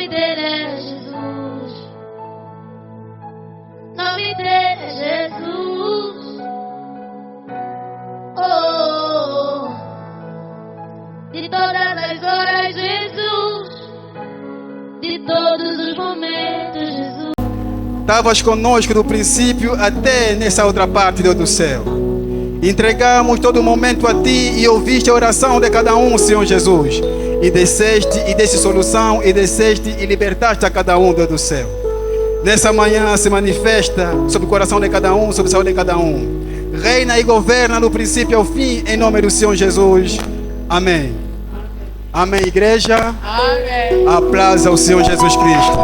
nome dele é Jesus. Nome dele é Jesus. Oh, de todas as horas, Jesus. De todos os momentos, Jesus. Estavas conosco do princípio até nessa outra parte, Deus do céu. Entregamos todo momento a Ti e ouviste a oração de cada um, Senhor Jesus. E desceste e deste solução, e desceste e libertaste a cada um, Deus do céu. Nessa manhã se manifesta sobre o coração de cada um, sobre a saúde de cada um. Reina e governa do princípio ao fim, em nome do Senhor Jesus. Amém. Amém, igreja. Amém. Aplauda ao Senhor Jesus Cristo.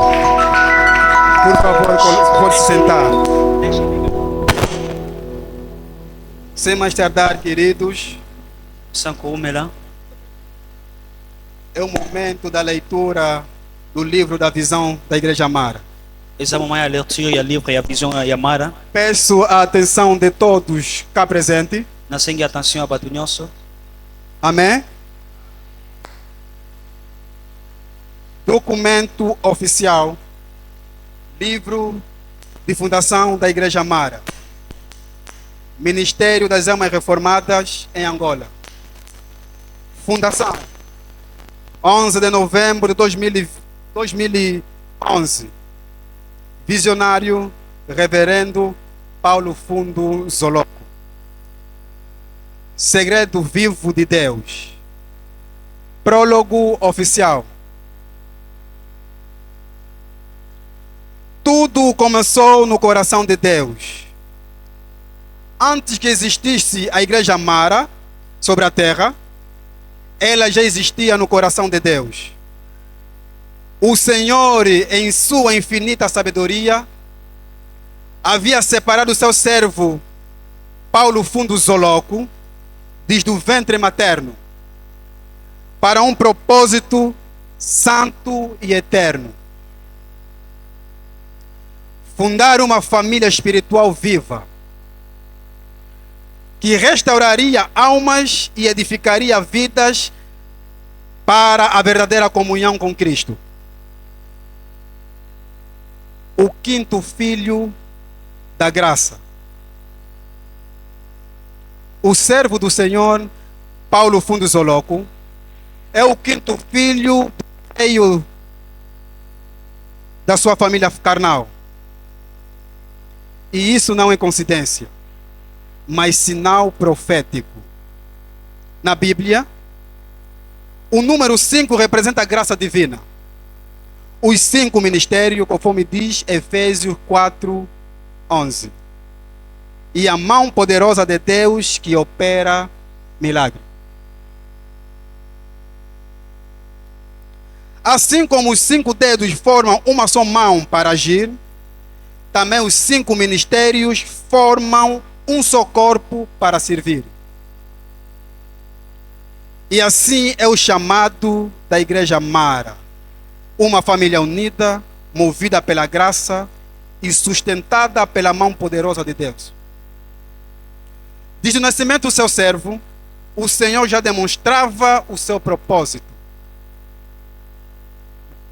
Por favor, pode se sentar. Sem mais tardar, queridos, é o momento da leitura do livro da visão da Igreja Amara. Peço a atenção de todos cá presentes. Amém? Documento oficial, livro de fundação da Igreja Amara, Ministério das Almas Reformadas em Angola. Fundação 11 de novembro de 2011. Visionário Reverendo Paulo Fundo Zoloco. Segredo vivo de Deus. Prólogo oficial. Tudo começou no coração de Deus. Antes que existisse a Igreja Amara sobre a terra, ela já existia no coração de Deus. O Senhor, em sua infinita sabedoria, havia separado o seu servo Paulo Fundo Zoloco desde o ventre materno para um propósito santo e eterno: fundar uma família espiritual viva que restauraria almas e edificaria vidas para a verdadeira comunhão com Cristo. O quinto filho da graça. O servo do Senhor, Paulo Fundo Zoloco, é o quinto filho da sua família carnal. E isso não é coincidência, mas sinal profético. Na Bíblia, o número 5 representa a graça divina. Os 5 ministérios, conforme diz Efésios 4:11. E a mão poderosa de Deus que opera milagre. Assim como os 5 dedos formam uma só mão para agir, também os 5 ministérios formam um só corpo para servir. E assim é o chamado da Igreja Amara. Uma família unida, movida pela graça e sustentada pela mão poderosa de Deus. Desde o nascimento do seu servo, o Senhor já demonstrava o seu propósito: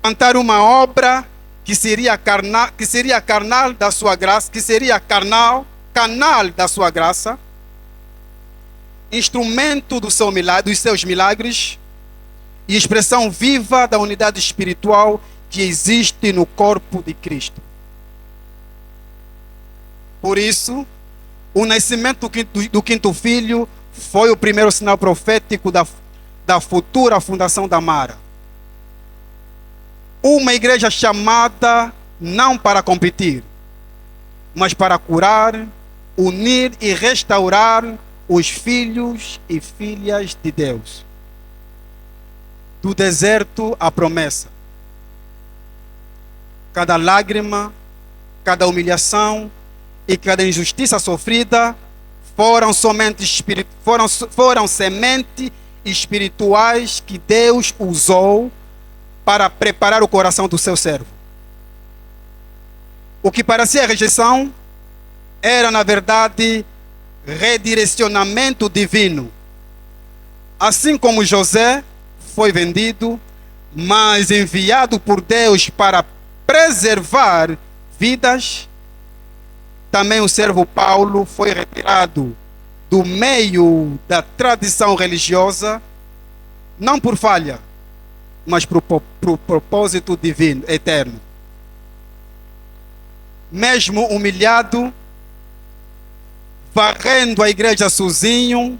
plantar uma obra que seria carnal da sua graça, que seria canal da sua graça, instrumento dos seus milagres e expressão viva da unidade espiritual que existe no corpo de Cristo. Por isso, o nascimento do quinto filho foi o primeiro sinal profético da futura fundação da Amara. Uma igreja chamada não para competir, mas para curar, unir e restaurar os filhos e filhas de Deus. Do deserto à promessa. Cada lágrima, cada humilhação e cada injustiça sofrida foram sementes espirituais que Deus usou para preparar o coração do seu servo. O que parecia rejeição era, na verdade, redirecionamento divino. Assim como José foi vendido, mas enviado por Deus para preservar vidas, também o servo Paulo foi retirado do meio da tradição religiosa, não por falha, mas por propósito divino, eterno. Mesmo humilhado, varrendo a igreja sozinho,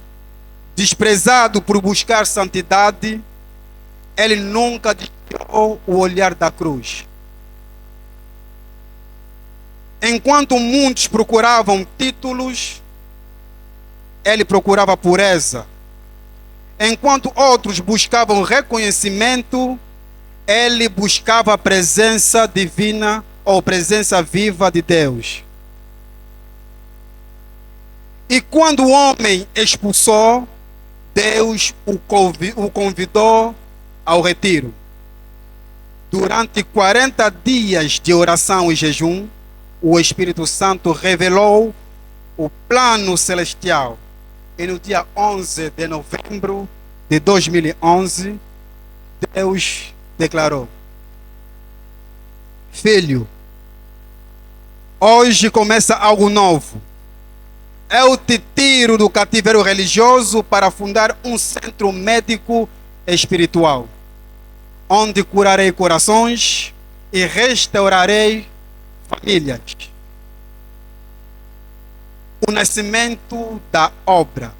desprezado por buscar santidade, ele nunca desviou o olhar da cruz. Enquanto muitos procuravam títulos, ele procurava pureza. Enquanto outros buscavam reconhecimento, ele buscava a presença divina ou presença viva de Deus. E quando o homem expulsou, Deus o convidou ao retiro. Durante 40 dias de oração e jejum, o Espírito Santo revelou o plano celestial. E no dia 11 de novembro de 2011, Deus declarou: Filho, hoje começa algo novo. Eu te tiro do cativeiro religioso para fundar um centro médico espiritual, onde curarei corações e restaurarei famílias. O nascimento da obra.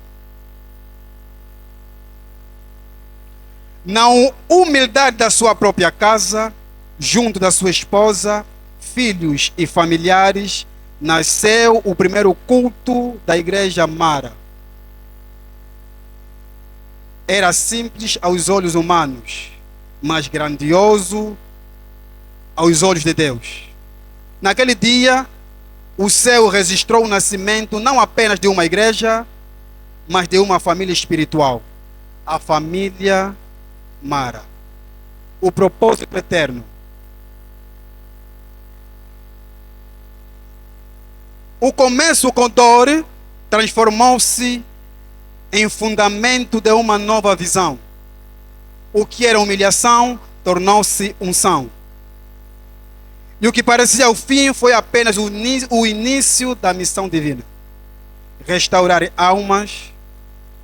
Na humildade da sua própria casa, junto da sua esposa, filhos e familiares, nasceu o primeiro culto da igreja Mara. Era simples aos olhos humanos, mas grandioso aos olhos de Deus. Naquele dia, o céu registrou o nascimento não apenas de uma igreja, mas de uma família espiritual, a família Mara. O propósito eterno. O começo com dor transformou-se em fundamento de uma nova visão. O que era humilhação tornou-se unção. E o que parecia o fim foi apenas o início da missão divina. Restaurar almas,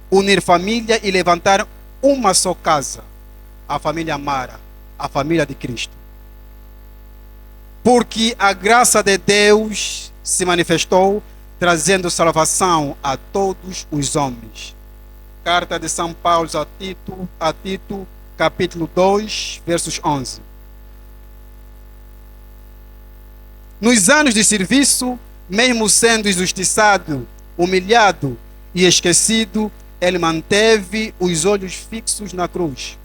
unir família e levantar uma só casa, a família Mara, a família de Cristo. Porque a graça de Deus se manifestou, trazendo salvação a todos os homens. Carta de São Paulo a Tito, capítulo 2, versos 11. Nos anos de serviço, mesmo sendo injustiçado, humilhado e esquecido, ele manteve os olhos fixos na cruz.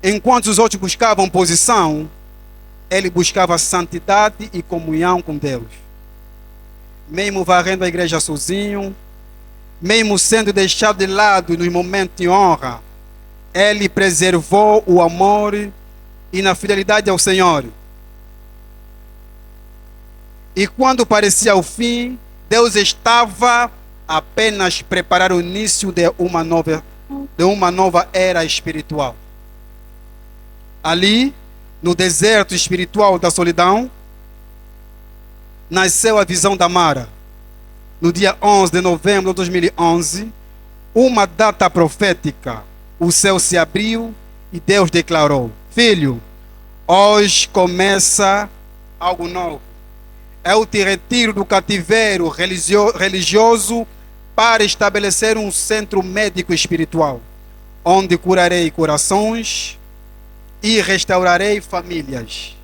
Enquanto os outros buscavam posição, ele buscava santidade e comunhão com Deus. Mesmo varrendo a igreja sozinho, mesmo sendo deixado de lado nos momentos de honra, ele preservou o amor e na fidelidade ao Senhor. E quando parecia o fim, Deus estava apenas preparar o início de uma nova era espiritual. Ali, no deserto espiritual da solidão, nasceu a visão da Mara. No dia 11 de novembro de 2011, uma data profética, o céu se abriu e Deus declarou: Filho, hoje começa algo novo. Eu te retiro do cativeiro religioso para estabelecer um centro médico espiritual, onde curarei corações e restaurarei famílias.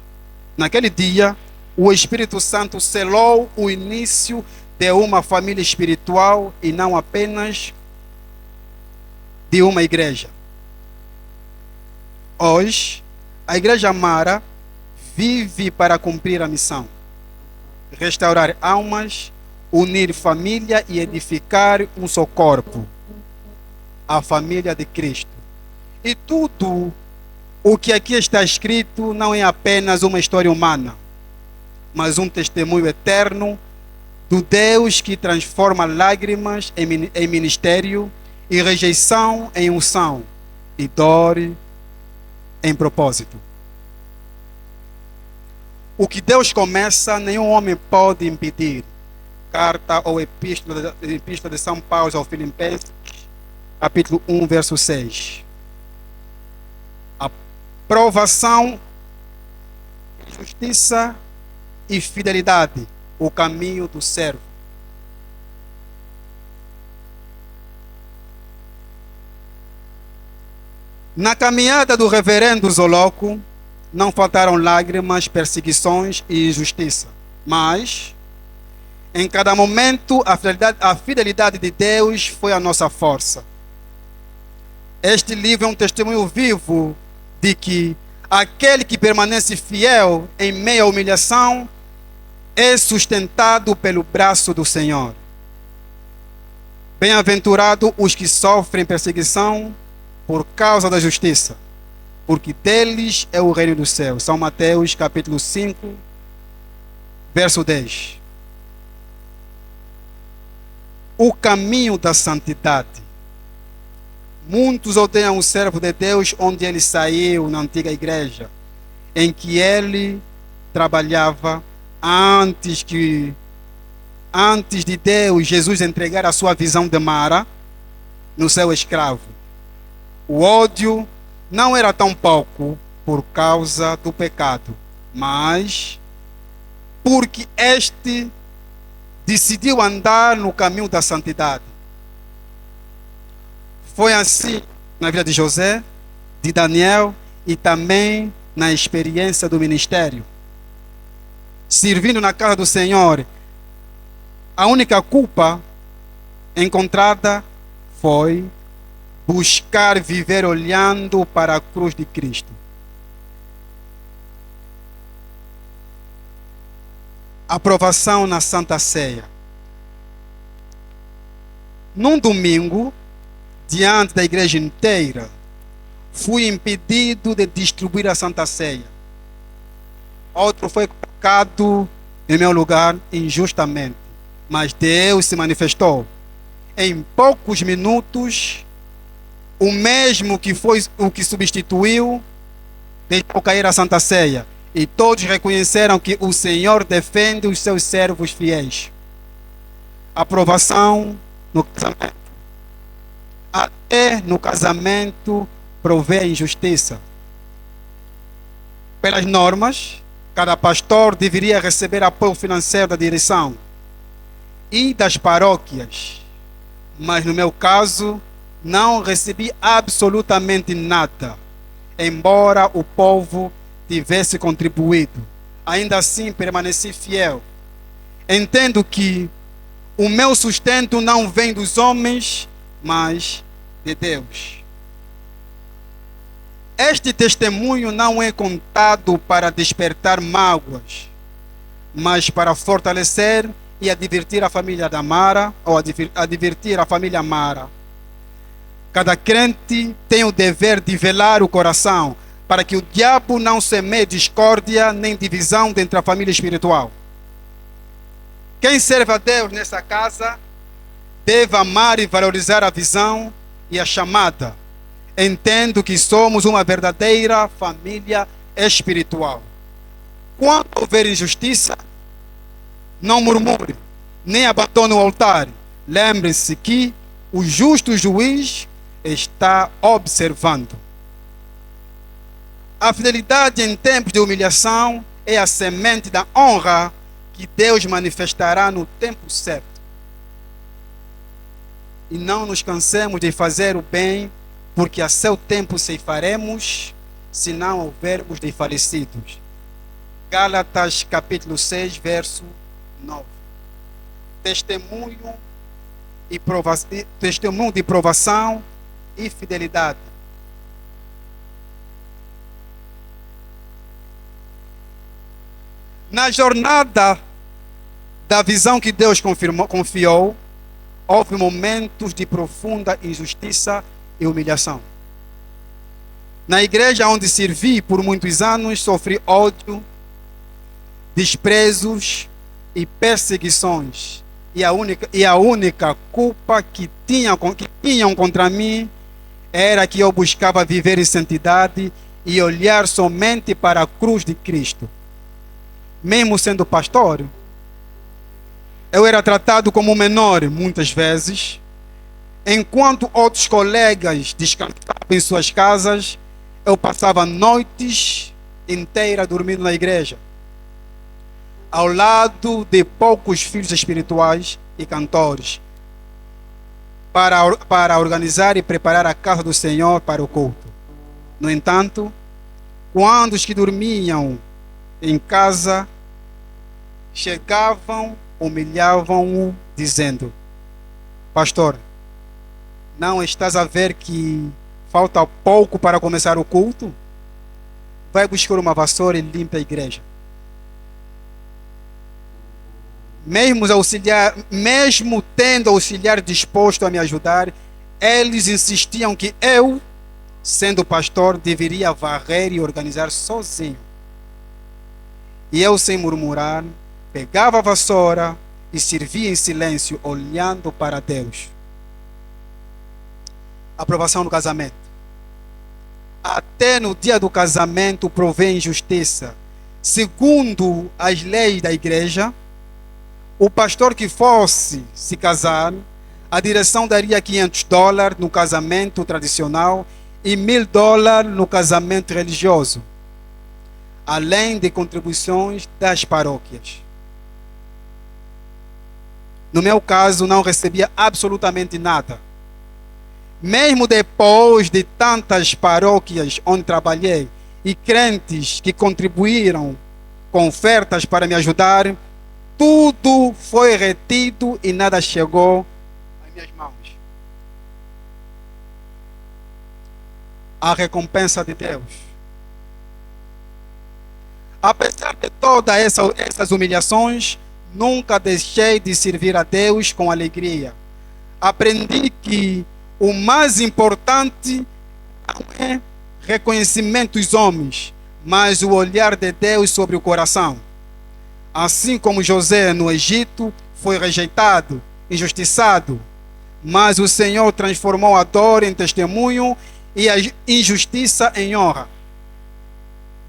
Naquele dia, o Espírito Santo selou o início de uma família espiritual e não apenas de uma igreja. Hoje, a igreja Mara vive para cumprir a missão: restaurar almas, unir família e edificar um só corpo, a família de Cristo. E tudo o que aqui está escrito não é apenas uma história humana, mas um testemunho eterno do Deus que transforma lágrimas em ministério e rejeição em unção, e dor em propósito. O que Deus começa, nenhum homem pode impedir. Carta ou epístola de São Paulo aos Filipenses, capítulo 1, verso 6. A provação, justiça e fidelidade, o caminho do servo. Na caminhada do reverendo Zoloco, não faltaram lágrimas, perseguições e injustiça. Mas, em cada momento, a fidelidade de Deus foi a nossa força. Este livro é um testemunho vivo de que aquele que permanece fiel em meio à humilhação é sustentado pelo braço do Senhor. Bem-aventurado os que sofrem perseguição por causa da justiça, porque deles é o reino dos céus. São Mateus, capítulo 5, verso 10. O caminho da santidade. Muitos odeiam o servo de Deus onde ele saiu na antiga igreja, em que ele trabalhava antes de Deus, Jesus, entregar a sua visão de Mara no seu escravo. O ódio não era tão pouco por causa do pecado, mas porque este decidiu andar no caminho da santidade. Foi assim na vida de José, de Daniel e também na experiência do ministério. Servindo na casa do Senhor, a única culpa encontrada foi buscar viver olhando para a cruz de Cristo. Aprovação na Santa Ceia. Num domingo, diante da igreja inteira, fui impedido de distribuir a Santa Ceia. Outro foi colocado em meu lugar injustamente, mas Deus se manifestou. Em poucos minutos, o mesmo que foi o que substituiu, deixou cair a Santa Ceia. E todos reconheceram que o Senhor defende os seus servos fiéis. Aprovação no casamento. Até no casamento provê a injustiça. Pelas normas, cada pastor deveria receber apoio financeiro da direção e das paróquias. Mas no meu caso, não recebi absolutamente nada, embora o povo tivesse contribuído. Ainda assim, permaneci fiel. Entendo que o meu sustento não vem dos homens, mas de Deus. Este testemunho não é contado para despertar mágoas, mas para fortalecer e advertir a família da Mara, ou advertir a família Mara. Cada crente tem o dever de velar o coração, para que o diabo não semeie discórdia nem divisão dentro da família espiritual. Quem serve a Deus nessa casa deve amar e valorizar a visão e a chamada. Entendo que somos uma verdadeira família espiritual. Quando houver injustiça, não murmure, nem abandone o altar. Lembre-se que o justo juiz está observando. A fidelidade em tempos de humilhação é a semente da honra que Deus manifestará no tempo certo. E não nos cansemos de fazer o bem, porque a seu tempo ceifaremos, se não houvermos de falecidos. Gálatas capítulo 6, verso 9. Testemunho de provação e fidelidade. Na jornada da visão que Deus confiou, houve momentos de profunda injustiça e humilhação. Na igreja onde servi por muitos anos, sofri ódio, desprezos e perseguições. E a única culpa que tinham contra mim era que eu buscava viver em santidade e olhar somente para a cruz de Cristo. Mesmo sendo pastor, eu era tratado como menor muitas vezes, enquanto outros colegas descansavam em suas casas, eu passava noites inteiras dormindo na igreja, ao lado de poucos filhos espirituais e cantores, para organizar e preparar a casa do Senhor para o culto. No entanto, quando os que dormiam em casa chegavam, humilhavam-o, dizendo: pastor, não estás a ver que falta pouco para começar o culto? Vai buscar uma vassoura e limpa a igreja. Mesmo tendo auxiliar disposto a me ajudar, eles insistiam que eu, sendo pastor, deveria varrer e organizar sozinho. E eu, sem murmurar, pegava a vassoura e servia em silêncio, olhando para Deus. Aprovação do casamento. Até no dia do casamento provei injustiça. Segundo as leis da igreja, o pastor que fosse se casar, a direção daria $500 no casamento tradicional e $1.000 no casamento religioso, além de contribuições das paróquias. No meu caso, não recebia absolutamente nada. Mesmo depois de tantas paróquias onde trabalhei e crentes que contribuíram com ofertas para me ajudar, tudo foi retido e nada chegou às minhas mãos. A recompensa de Deus. Apesar de todas essas humilhações, nunca deixei de servir a Deus com alegria. Aprendi que o mais importante não é reconhecimento dos homens, mas o olhar de Deus sobre o coração. Assim como José no Egito foi rejeitado, injustiçado, mas o Senhor transformou a dor em testemunho e a injustiça em honra.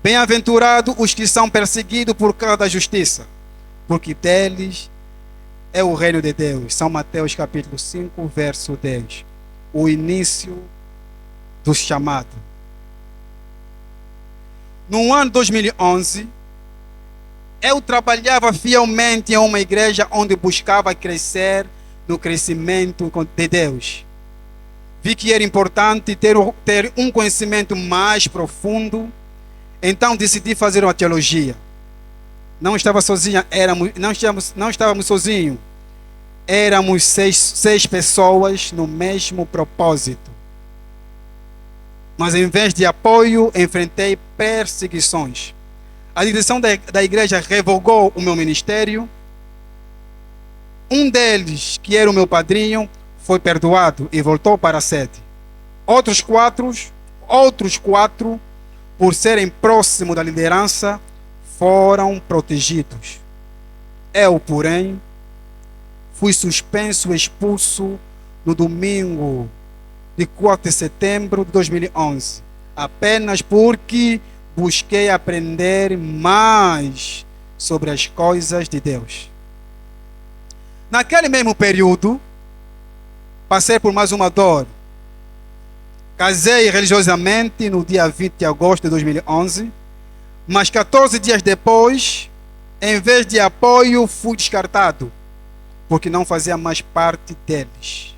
Bem-aventurados os que são perseguidos por causa da justiça, porque deles é o reino de Deus. São Mateus capítulo 5, verso 10. O início do chamado. No ano 2011, eu trabalhava fielmente em uma igreja onde buscava crescer no crescimento de Deus. Vi que era importante ter um conhecimento mais profundo, então decidi fazer uma teologia. Não estava sozinha, não estávamos sozinhos. Éramos seis pessoas no mesmo propósito. Mas em vez de apoio, enfrentei perseguições. A direção da igreja revogou o meu ministério. Um deles, que era o meu padrinho, foi perdoado e voltou para a sede. Outros quatro, por serem próximos da liderança, foram protegidos. Eu, porém, fui suspenso e expulso no domingo de 4 de setembro de 2011, apenas porque busquei aprender mais sobre as coisas de Deus. Naquele mesmo período, passei por mais uma dor. Casei religiosamente no dia 20 de agosto de 2011, mas 14 dias depois, em vez de apoio, fui descartado, porque não fazia mais parte deles.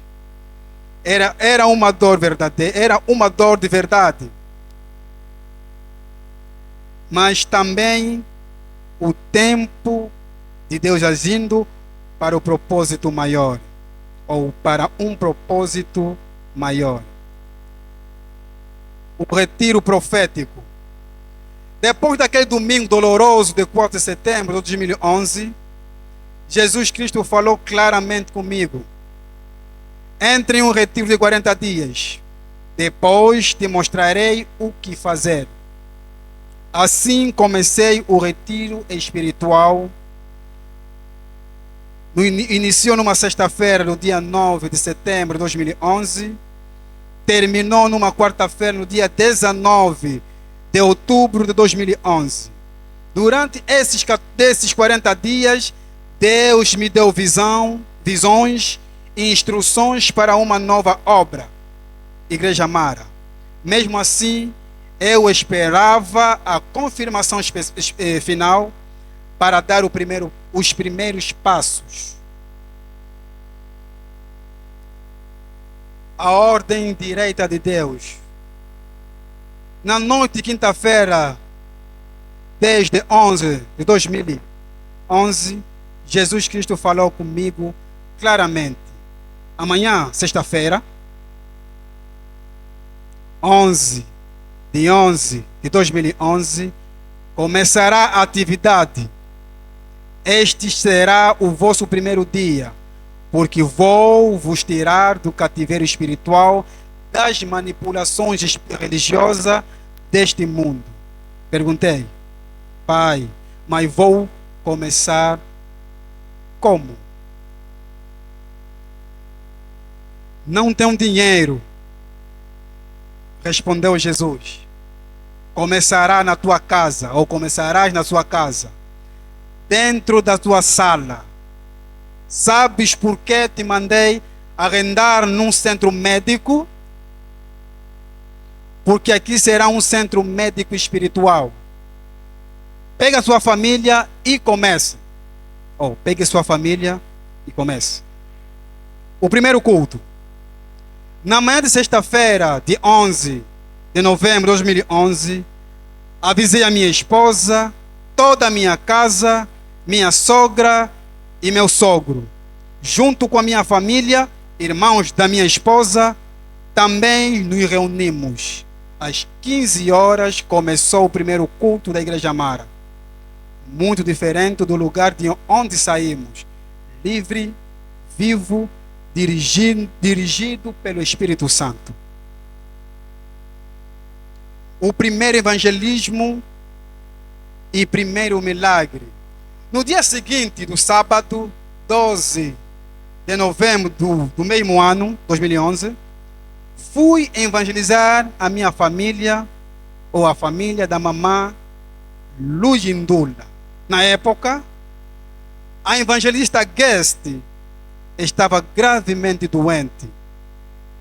Era uma dor verdadeira, era uma dor de verdade. Mas também o tempo de Deus agindo para o propósito maior, ou para um propósito maior. O retiro profético. Depois daquele domingo doloroso de 4 de setembro de 2011, Jesus Cristo falou claramente comigo: entre em um retiro de 40 dias, depois te mostrarei o que fazer. Assim comecei o retiro espiritual. Iniciou numa sexta-feira, no dia 9 de setembro de 2011. Terminou numa quarta-feira, no dia 19 de outubro de 2011. Durante esses 40 dias, Deus me deu visões e instruções para uma nova obra, Igreja Mara. Mesmo assim, eu esperava a confirmação final para dar os primeiros passos. A ordem direta de Deus. Na noite de quinta-feira, 10 de 11 de 2011, Jesus Cristo falou comigo claramente. Amanhã, sexta-feira, 11 de 2011, começará a atividade. Este será o vosso primeiro dia, porque vou vos tirar do cativeiro espiritual, das manipulações religiosas deste mundo. Perguntei, Pai, mas vou começar como? Não tenho dinheiro, respondeu Jesus. Começará na tua casa, ou começarás na sua casa, dentro da tua sala. Sabes por que te mandei arrendar num centro médico? Porque aqui será um centro médico espiritual. Pega a sua família e comece. Pegue sua família e comece. O primeiro culto. Na manhã de sexta-feira, de 11 de novembro de 2011, avisei a minha esposa, toda a minha casa, minha sogra e meu sogro. Junto com a minha família, irmãos da minha esposa, também nos reunimos. Às 15 horas começou o primeiro culto da Igreja Mara. Muito diferente do lugar de onde saímos. Livre, vivo, dirigido pelo Espírito Santo. O primeiro evangelismo e primeiro milagre. No dia seguinte, do sábado, 12 de novembro do mesmo ano, 2011, fui evangelizar a minha família, ou a família da mamã Lujindula. Na época, a evangelista Guest estava gravemente doente,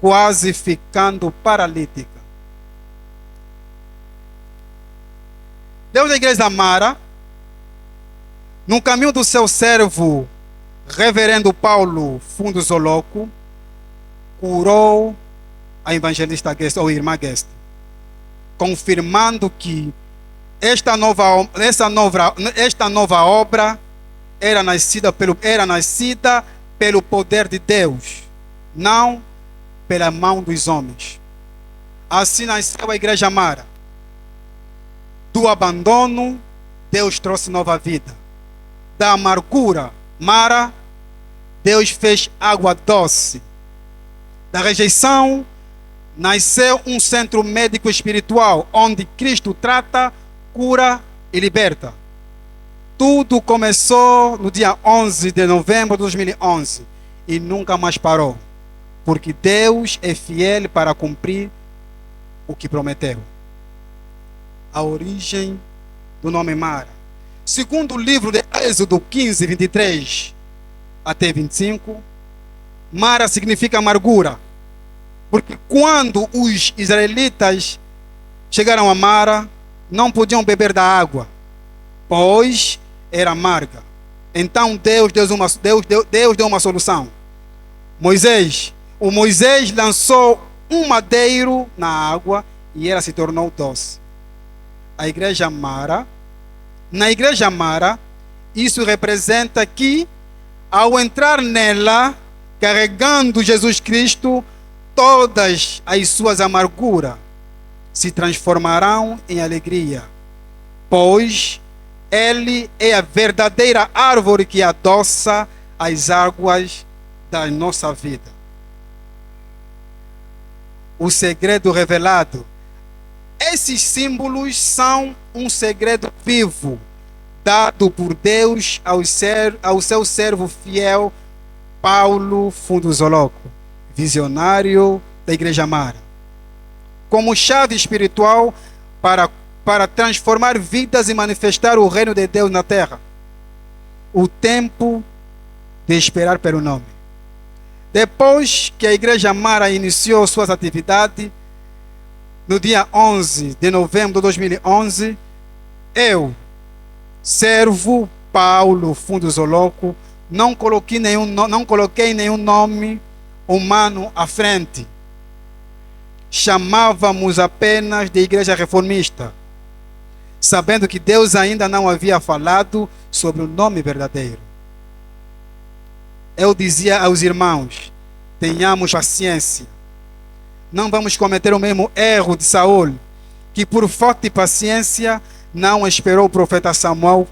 quase ficando paralítica. Deus da Igreja Mara, no caminho do seu servo, Reverendo Paulo Fundo Zoloco, curou a evangelista Guest, ou irmã Guest, confirmando que esta nova obra era nascida pelo poder de Deus, não pela mão dos homens. Assim nasceu a Igreja Mara. Do abandono, Deus trouxe nova vida. Da amargura, Mara, Deus fez água doce. Da rejeição, nasceu um centro médico espiritual, onde Cristo trata, cura e liberta. Tudo começou no dia 11 de novembro de 2011 e nunca mais parou, porque Deus é fiel para cumprir o que prometeu. A origem do nome Mara. Segundo o livro de Êxodo 15, 23 até 25, Mara significa amargura, porque quando os israelitas chegaram a Mara, não podiam beber da água, pois era amarga. Então Deus deu uma solução. Moisés lançou um madeiro na água e ela se tornou doce. A Igreja Mara, na Igreja Mara, isso representa que, ao entrar nela, carregando Jesus Cristo, todas as suas amarguras se transformarão em alegria, pois Ele é a verdadeira árvore que adoça as águas da nossa vida. O segredo revelado. Esses símbolos são um segredo vivo, dado por Deus ao seu servo fiel, Paulo Fundo Zoloco, visionário da Igreja Mara, como chave espiritual para para transformar vidas e manifestar o reino de Deus na terra. O tempo de esperar pelo nome. Depois que a Igreja Mara iniciou suas atividades, no dia 11 de novembro de 2011, eu, servo Paulo Funduzoloco, não coloquei nenhum nome humano à frente. Chamávamos apenas de Igreja Reformista, sabendo que Deus ainda não havia falado sobre o nome verdadeiro. Eu dizia aos irmãos: tenhamos paciência. Não vamos cometer o mesmo erro de Saul, que por falta de paciência não esperou o profeta Samuel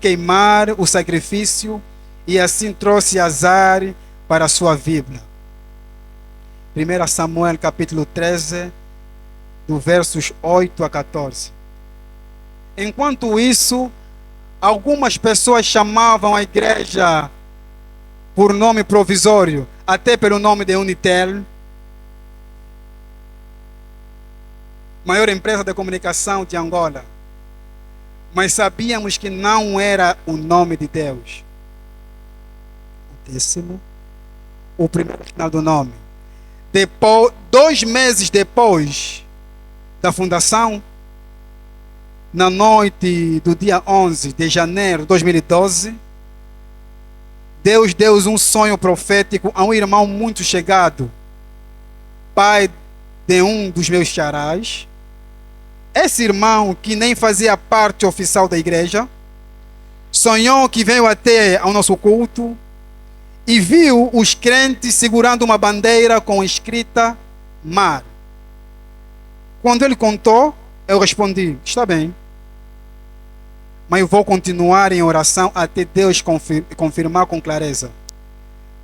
queimar o sacrifício e assim trouxe azar para a sua vida. 1 Samuel capítulo 13, do versos 8 a 14. Enquanto isso, algumas pessoas chamavam a igreja por nome provisório, até pelo nome de Unitel, maior empresa de comunicação de Angola. Mas sabíamos que não era o nome de Deus. O 10º, o primeiro final do nome. Depois, 2 meses depois da fundação, na noite do dia 11 de janeiro de 2012, Deus deu um sonho profético a um irmão muito chegado, pai de um dos meus xarás. Esse irmão, que nem fazia parte oficial da igreja, sonhou que veio até ao nosso culto e viu os crentes segurando uma bandeira com escrita mar. Quando ele contou, eu respondi: está bem, mas eu vou continuar em oração até Deus confirmar com clareza.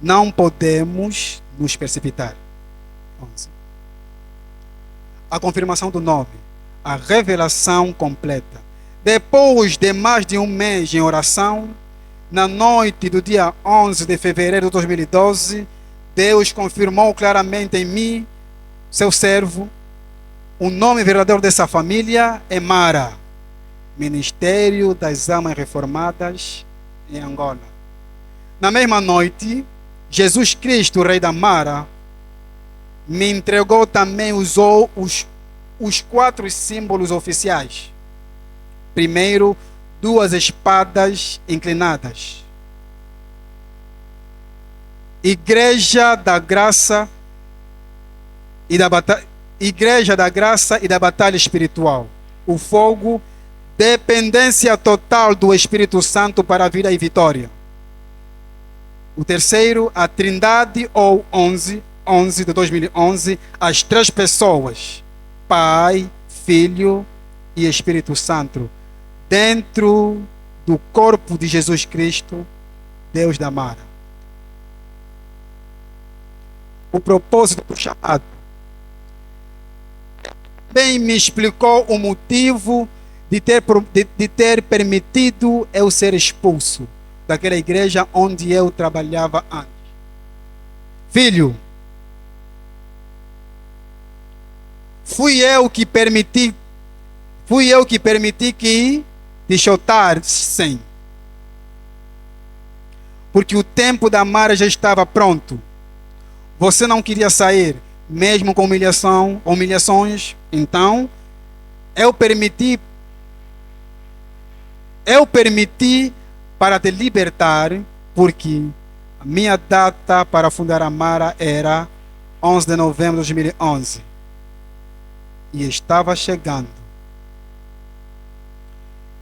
Não podemos nos precipitar. 11. A confirmação do nome, a revelação completa. Depois de mais de um mês em oração, na noite do dia 11 de fevereiro de 2012, Deus confirmou claramente em mim, seu servo, o nome verdadeiro dessa família é Mara, Ministério das Almas Reformadas em Angola. Na mesma noite, Jesus Cristo, Rei da Mara, me entregou também os 4 símbolos oficiais. Primeiro, 2 espadas inclinadas. Igreja da Graça e da Batalha. Igreja da Graça e da Batalha Espiritual. O fogo, dependência total do Espírito Santo para a vida e vitória. O terceiro, a Trindade ou 11 de 2011, as 3 pessoas, Pai, Filho e Espírito Santo, dentro do corpo de Jesus Cristo, Deus da Mara. O propósito do chamado. Bem me explicou o motivo de ter permitido eu ser expulso daquela igreja onde eu trabalhava antes. Filho, fui eu que permiti que te chotassem, porque o tempo da Mara já estava pronto. Você não queria sair, mesmo com humilhações. Então, eu permiti para te libertar, porque a minha data para fundar a Mara era 11 de novembro de 2011. E estava chegando.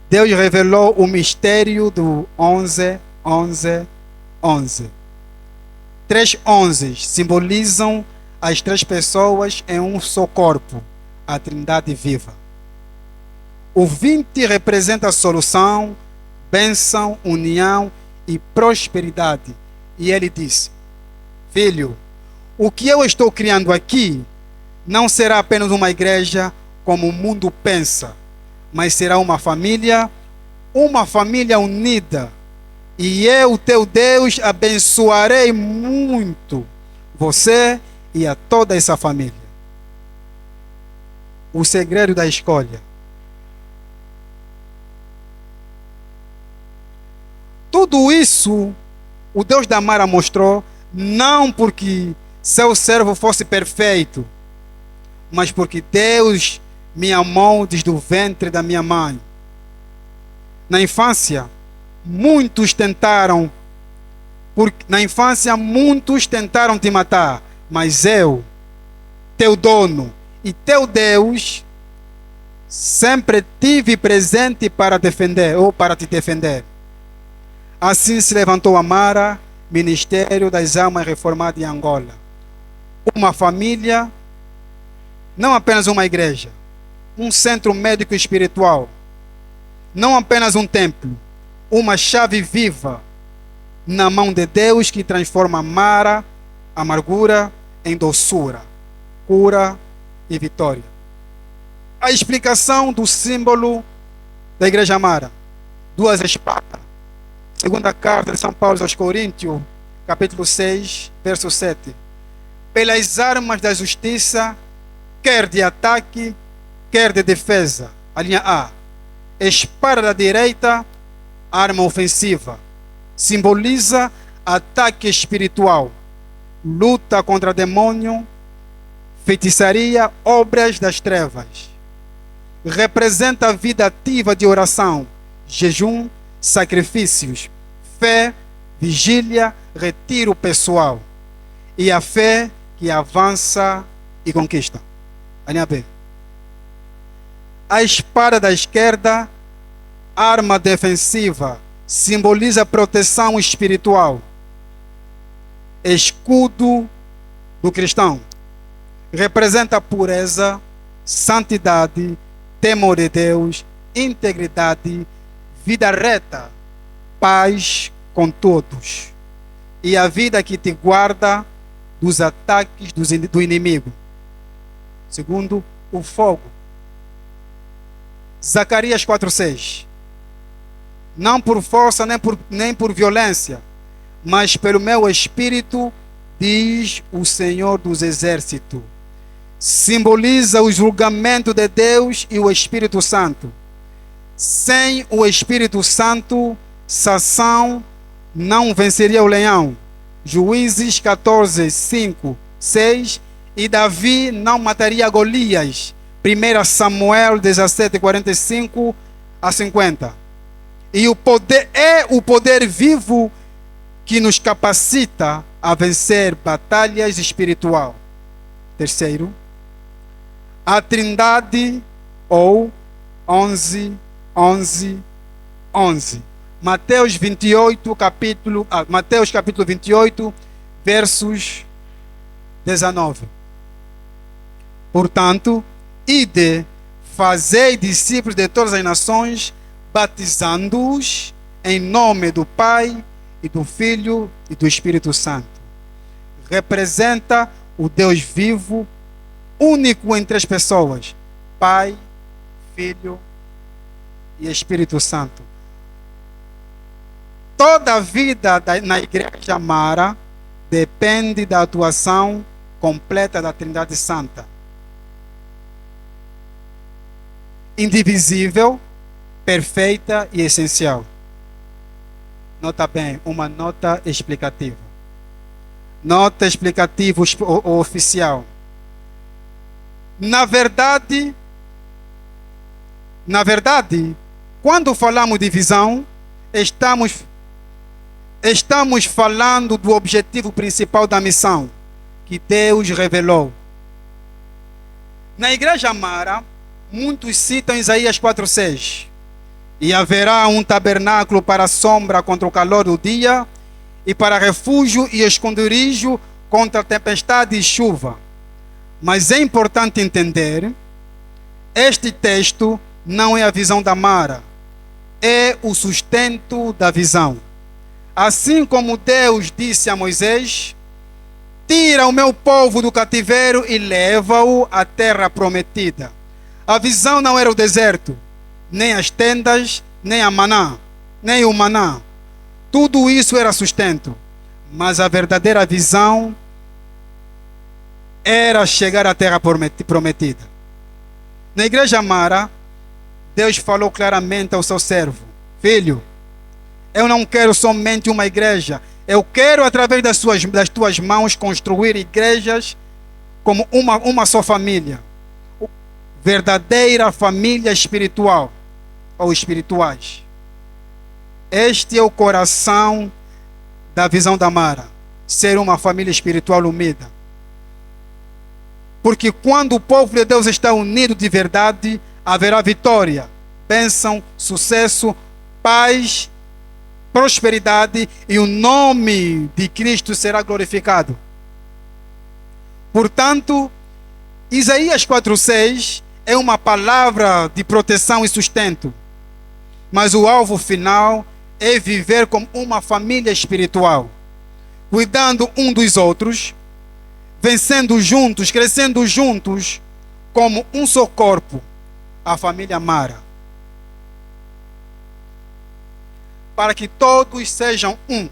Deus revelou o mistério do 11. 3 11 simbolizam as 3 pessoas em um só corpo, a Trindade viva. O 20 representa a solução, bênção, união e prosperidade. E ele disse: filho, o que eu estou criando aqui não será apenas uma igreja como o mundo pensa, mas será uma família unida. E eu, teu Deus, abençoarei muito você e a toda essa família. O segredo da escolha. tudo isso o Deus da Mara mostrou não porque seu servo fosse perfeito, mas porque Deus me amou desde o ventre da minha mãe. Na infância, muitos tentaram te matar, mas eu, teu dono e teu Deus, sempre tive presente para defender ou para te defender. Assim se levantou a Mara, Ministério das Almas Reformadas em Angola. Uma família, não apenas uma igreja, um centro médico espiritual, não apenas um templo, uma chave viva na mão de Deus que transforma Mara, amargura, em doçura, cura e vitória. A explicação do símbolo da igreja Mara: duas espadas. Segunda carta de São Paulo aos Coríntios, capítulo 6, verso 7. Pelas armas da justiça, quer de ataque, quer de defesa. A linha A. Espada da direita, arma ofensiva. Simboliza ataque espiritual, luta contra demônio, feitiçaria, obras das trevas. Representa a vida ativa de oração, jejum, sacrifícios, fé, vigília, retiro pessoal. E a fé que avança e conquista. A linha B. A espada da esquerda, arma defensiva, simboliza proteção espiritual, escudo do cristão. Representa pureza, santidade, temor de Deus, integridade, vida reta, paz com todos. E a vida que te guarda dos ataques do inimigo. Segundo, o fogo. Zacarias 4:6. Não por força nem por violência, mas pelo meu espírito, diz o Senhor dos Exércitos. Simboliza o julgamento de Deus e o Espírito Santo. Sem o Espírito Santo, Sansão não venceria o leão. Juízes 14, 5, 6. E Davi não mataria Golias. 1 Samuel 17, 45 a 50. E o poder vivo que nos capacita a vencer batalhas espirituais. Terceiro, a Trindade, ou 11, 11, 11. Mateus capítulo 28, versos 19. Portanto, ide, fazei discípulos de todas as nações, batizando-os em nome do Pai e do Filho e do Espírito Santo. Representa o Deus vivo, único em três pessoas: Pai, Filho e Espírito Santo. Toda a vida na igreja Mara depende da atuação completa da Trindade Santa. Indivisível, perfeita e essencial. Nota bem, uma nota explicativa. Nota explicativa oficial. Na verdade, quando falamos de visão, estamos falando do objetivo principal da missão que Deus revelou. Na igreja Mara, muitos citam Isaías 4:6. E haverá um tabernáculo para a sombra contra o calor do dia, e para refúgio e esconderijo contra a tempestade e chuva. Mas é importante entender, este texto não é a visão da Mara, é o sustento da visão. Assim como Deus disse a Moisés: tira o meu povo do cativeiro e leva-o à terra prometida. A visão não era o deserto, nem as tendas, nem a maná, nem o maná. Tudo isso era sustento. Mas a verdadeira visão era chegar à terra prometida. Na igreja Mara, Deus falou claramente ao seu servo: filho, Eu não quero somente uma igreja. Eu quero, através das tuas mãos, construir igrejas como uma só família. Verdadeira família espiritual ou espirituais. Este é o coração da visão da Mara. Ser uma família espiritual unida. Porque quando o povo de Deus está unido de verdade, haverá vitória, bênção, sucesso, paz, prosperidade e o nome de Cristo será glorificado. Portanto, Isaías 4:6 é uma palavra de proteção e sustento. Mas o alvo final é viver como uma família espiritual, cuidando um dos outros, vencendo juntos, crescendo juntos, como um só corpo, a família Mara. Para que todos sejam um.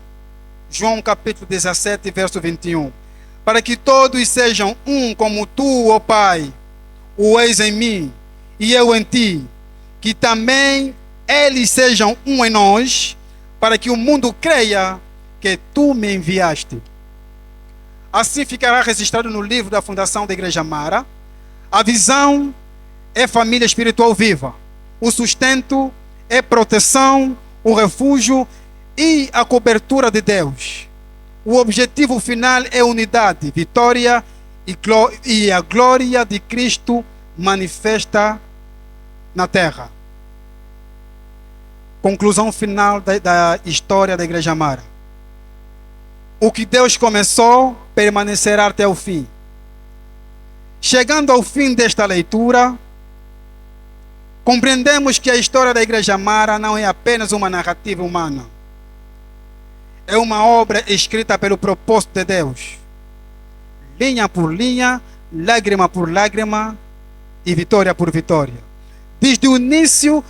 João capítulo 17, verso 21. Para que todos sejam um, como tu, ó Pai, o és em mim, e eu em ti, que também eles sejam um em nós, para que o mundo creia que tu me enviaste. Assim ficará registrado no livro da fundação da Igreja Mara. A visão é família espiritual viva. O sustento é proteção, o refúgio e a cobertura de Deus. O objetivo final é unidade, vitória e a glória de Cristo manifesta na terra. Conclusão final da história da Igreja Mara. O que Deus começou permanecerá até o fim. Chegando ao fim desta leitura, compreendemos que a história da Igreja Mara não é apenas uma narrativa humana. É uma obra escrita pelo propósito de Deus. Linha por linha, lágrima por lágrima e vitória por vitória. Desde o início,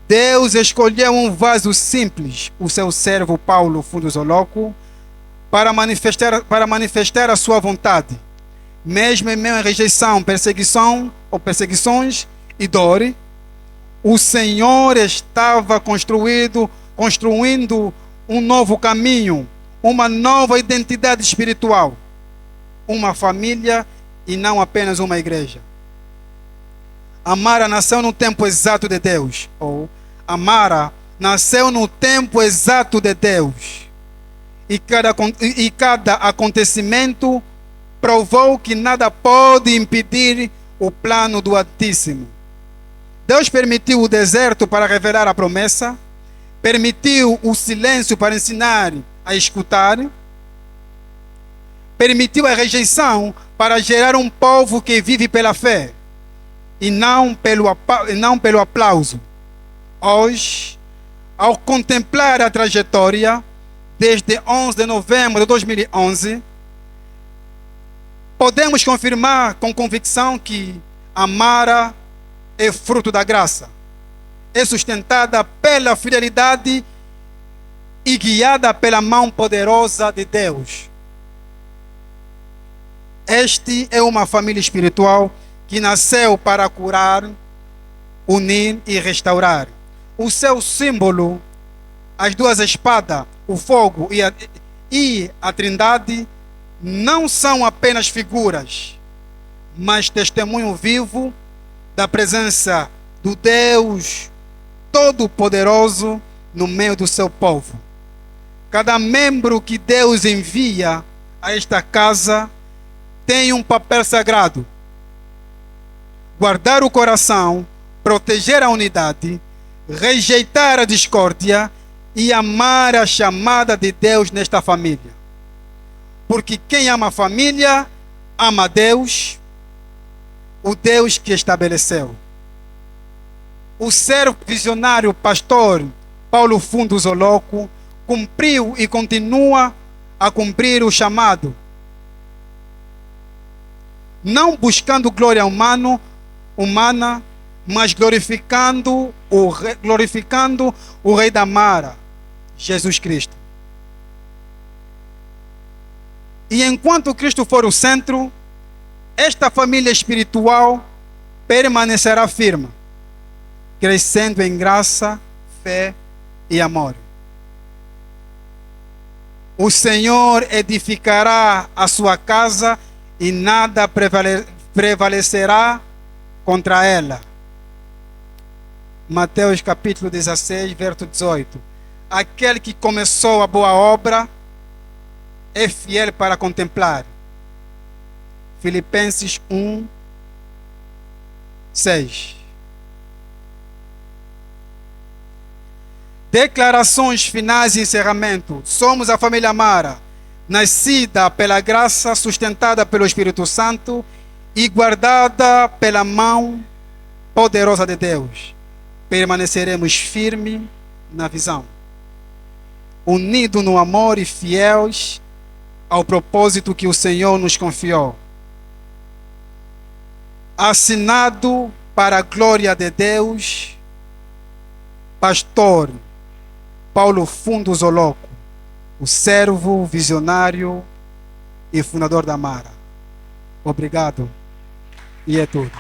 Deus escolheu um vaso simples, o seu servo Paulo Fundos Oloco, para manifestar a sua vontade. Mesmo em meio a rejeição, perseguições e dor, o Senhor estava construindo um novo caminho, uma nova identidade espiritual, uma família e não apenas uma igreja. A Mara nasceu no tempo exato de Deus, ou a Mara nasceu no tempo exato de Deus. E cada acontecimento provou que nada pode impedir o plano do Altíssimo. Deus permitiu o deserto para revelar a promessa, permitiu o silêncio para ensinar a escutar, permitiu a rejeição para gerar um povo que vive pela fé e não pelo aplauso. Hoje, ao contemplar a trajetória, desde 11 de novembro de 2011, podemos confirmar com convicção que a Mara é fruto da graça. É sustentada pela fidelidade e guiada pela mão poderosa de Deus. Este é uma família espiritual que nasceu para curar, unir e restaurar. O seu símbolo, as duas espadas, o fogo e a Trindade, não são apenas figuras, mas testemunho vivo da presença do Deus Todo-Poderoso no meio do seu povo. Cada membro que Deus envia a esta casa tem um papel sagrado: guardar o coração, proteger a unidade, rejeitar a discórdia e amar a chamada de Deus nesta família. Porque quem ama a família, ama a Deus, o Deus que estabeleceu. O servo visionário pastor Paulo Fundos Oloco cumpriu e continua a cumprir o chamado, não buscando glória humana, mas glorificando o Rei da Mara, Jesus Cristo. E enquanto Cristo for o centro, esta família espiritual permanecerá firme, crescendo em graça, fé e amor. O Senhor edificará a sua casa e nada prevalecerá contra ela. Mateus capítulo 16, verso 18. Aquele que começou a boa obra é fiel para contemplar. Filipenses 1, 6. Declarações finais e encerramento. Somos a família Amara, nascida pela graça, sustentada pelo Espírito Santo e guardada pela mão poderosa de Deus. Permaneceremos firmes na visão, unidos no amor e fiéis ao propósito que o Senhor nos confiou. Assinado para a glória de Deus, Pastor Paulo Fundo Zoloco, o servo visionário e fundador da Amara. Obrigado. E é tudo.